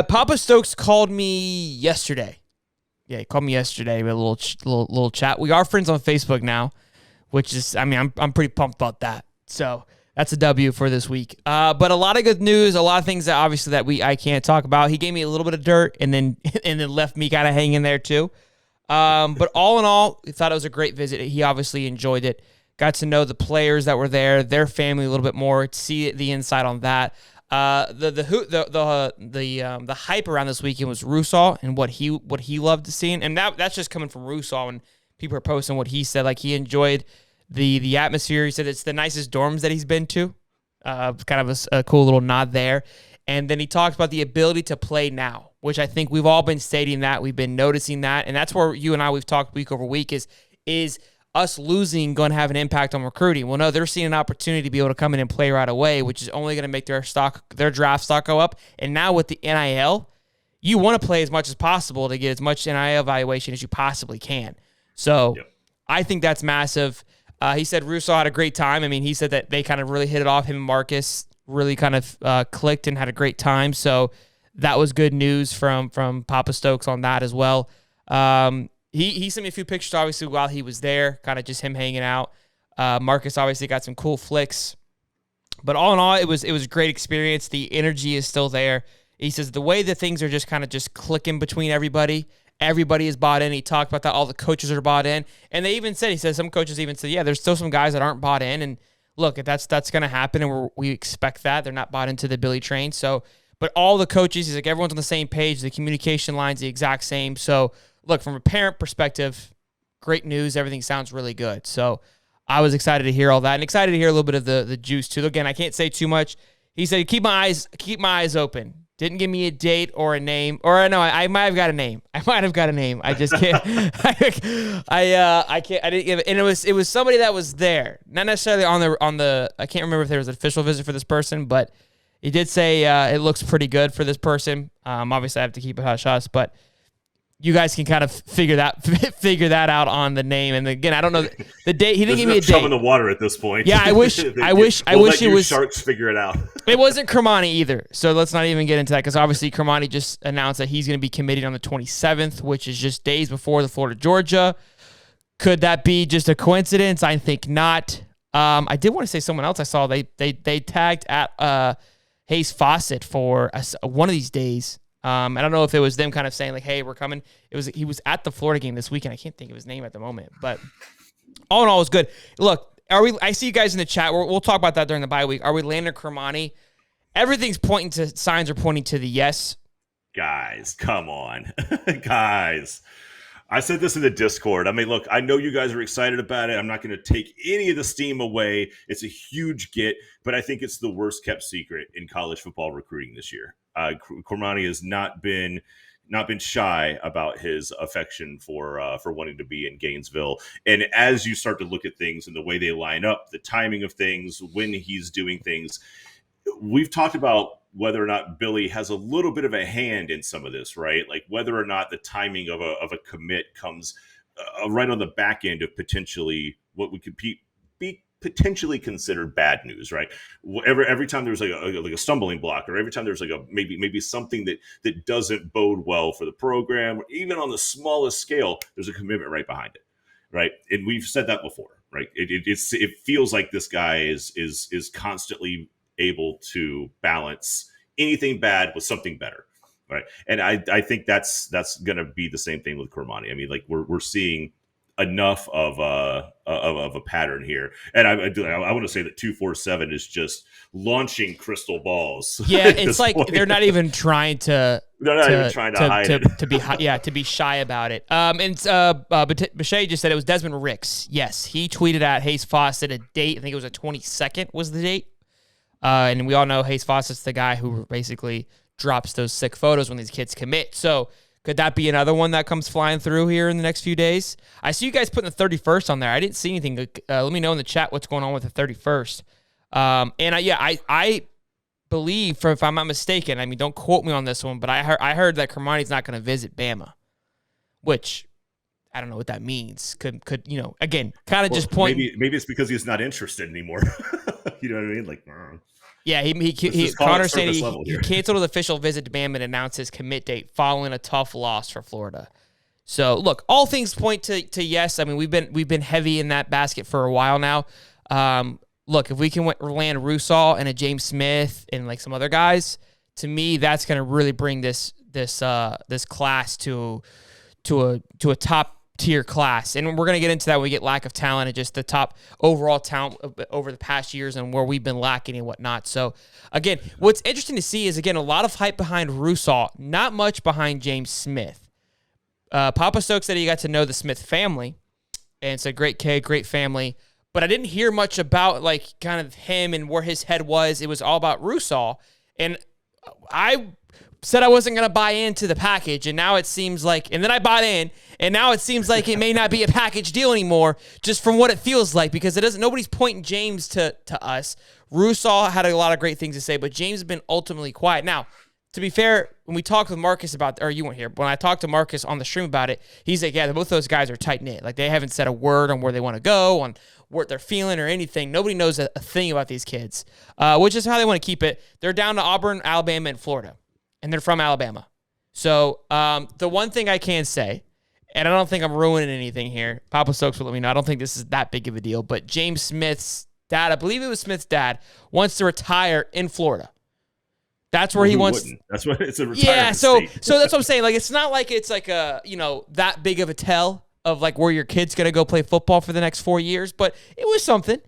Papa Stokes called me yesterday. Yeah, he called me yesterday with a little chat. We are friends on Facebook now, which is, I mean, I'm pretty pumped about that. So that's a W for this week. But a lot of good news, a lot of things that obviously I can't talk about. He gave me a little bit of dirt and then left me kind of hanging there too. But all in all, we thought it was a great visit. He obviously enjoyed it. Got to know the players that were there, their family a little bit more, see the inside on that. The hype around this weekend was Rusal and what he loved to see, and that's just coming from Rusal, and people are posting what he said. Like, he enjoyed the atmosphere. He said it's the nicest dorms that he's been to. Kind of a cool little nod there. And then he talked about the ability to play now, which I think we've all been stating that. We've been noticing that, and that's where you and I, we've talked week over week, is us losing going to have an impact on recruiting. Well, no, they're seeing an opportunity to be able to come in and play right away, which is only going to make their draft stock go up. And now with the NIL, you want to play as much as possible to get as much NIL evaluation as you possibly can. So yep. I think that's massive. He said Russo had a great time. I mean, he said that they kind of really hit it off. Him and Marcus really kind of clicked and had a great time. So that was good news from Papa Stokes on that as well. He sent me a few pictures, obviously, while he was there, kind of just him hanging out. Marcus obviously got some cool flicks. But all in all, it was a great experience. The energy is still there. He says the way that things are just kind of just clicking between everybody is bought in. He talked about that. All the coaches are bought in. And they even said, he says, some coaches even said, yeah, there's still some guys that aren't bought in. And look, if that's going to happen, and we expect that. They're not bought into the Billy train. So, but all the coaches, he's like, everyone's on the same page. The communication line's the exact same. So, look, from a parent perspective, great news. Everything sounds really good. So I was excited to hear all that, and excited to hear a little bit of the juice too. Again, I can't say too much. He said, keep my eyes open. Didn't give me a date or a name, or no, I might have got a name. I just can't. I can't. I didn't give it. And it was somebody that was there, not necessarily on the. I can't remember if there was an official visit for this person, but he did say it looks pretty good for this person. Obviously, I have to keep it hush-hush, but you guys can kind of figure that out on the name. And again, I don't know the date. He didn't give me a date. In the water at this point. Yeah, I wish it was. Sharks figure it out. It wasn't Kermani either, so let's not even get into that, because obviously Kermani just announced that he's going to be committed on the 27th, which is just days before the Florida-Georgia. Could that be just a coincidence? I think not. I did want to say someone else I saw. They tagged at Hayes Fawcett for one of these days. I don't know if it was them kind of saying like, "Hey, we're coming." He was at the Florida game this weekend. I can't think of his name at the moment, but all in all, it was good. Look, I see you guys in the chat. We'll talk about that during the bye week. Are we landing Kermani? Signs are pointing to the yes. Guys, come on, guys. I said this in the Discord. I mean, look, I know you guys are excited about it. I'm not going to take any of the steam away. It's a huge get, but I think it's the worst kept secret in college football recruiting this year. Kermani has not been shy about his affection for wanting to be in Gainesville. And as you start to look at things and the way they line up, the timing of things, when he's doing things, we've talked about whether or not Billy has a little bit of a hand in some of this, right? Like whether or not the timing of a commit comes right on the back end of potentially what we could be potentially considered bad news, right? Every time there's like a stumbling block, or every time there's like a maybe something that doesn't bode well for the program, or even on the smallest scale, there's a commitment right behind it, right? And we've said that before, right? It feels like this guy is constantly able to balance anything bad with something better, right? And I think that's going to be the same thing with Kermani. I mean, like we're seeing enough of a pattern here, and I want to say that 247 is just launching crystal balls. Yeah, it's like point. They're not even trying to. They're not even trying to hide it. to be shy about it. And Bichet just said it was Desmond Ricks. Yes, he tweeted at Hayes Fawcett a date. I think it was the 22nd was the date. And we all know Hayes Fawcett's the guy who basically drops those sick photos when these kids commit. So could that be another one that comes flying through here in the next few days? I see you guys putting the 31st on there. I didn't see anything. Let me know in the chat what's going on with the 31st. I believe, if I'm not mistaken, I mean, don't quote me on this one, but I heard that Kermani's not going to visit Bama, which I don't know what that means. Could again, kind of just point. Maybe it's because he's not interested anymore. You know what I mean? Like, Yeah, Just call Connor it said surface he level here. canceled his official visit to Bama and announced his commit date following a tough loss for Florida. So look, all things point to yes. I mean, we've been heavy in that basket for a while now. Look, if we can land Rusal and a James Smith and like some other guys, to me, that's going to really bring this class to a top tier class. And we're going to get into that when we get lack of talent and just the top overall talent over the past years and where we've been lacking and whatnot. So again, what's interesting to see is, again, a lot of hype behind Rusal, not much behind James Smith. Papa Stokes said he got to know the Smith family, and it's a great kid, great family. But I didn't hear much about like kind of him and where his head was. It was all about Rusal. And I said I wasn't going to buy into the package, and now it seems like, and then I bought in, and now it seems like it may not be a package deal anymore, just from what it feels like, because nobody's pointing James to us. Rusal had a lot of great things to say, but James has been ultimately quiet. Now, to be fair, when we talked with Marcus about, or you weren't here, but when I talked to Marcus on the stream about it, he's like, yeah, both those guys are tight-knit. Like, they haven't said a word on where they want to go, on what they're feeling or anything. Nobody knows a thing about these kids, which is how they want to keep it. They're down to Auburn, Alabama, and Florida, and they're from Alabama. So the one thing I can say, and I don't think I'm ruining anything here, Papa Stokes will let me know, I don't think this is that big of a deal, but James Smith's dad, I believe it was Smith's dad, wants to retire in Florida. That's where he wants. That's what it's a retirement. Yeah, so state. so that's what I'm saying. Like, it's not like it's like a that big of a tell of like where your kid's gonna go play football for the next 4 years, but it was something.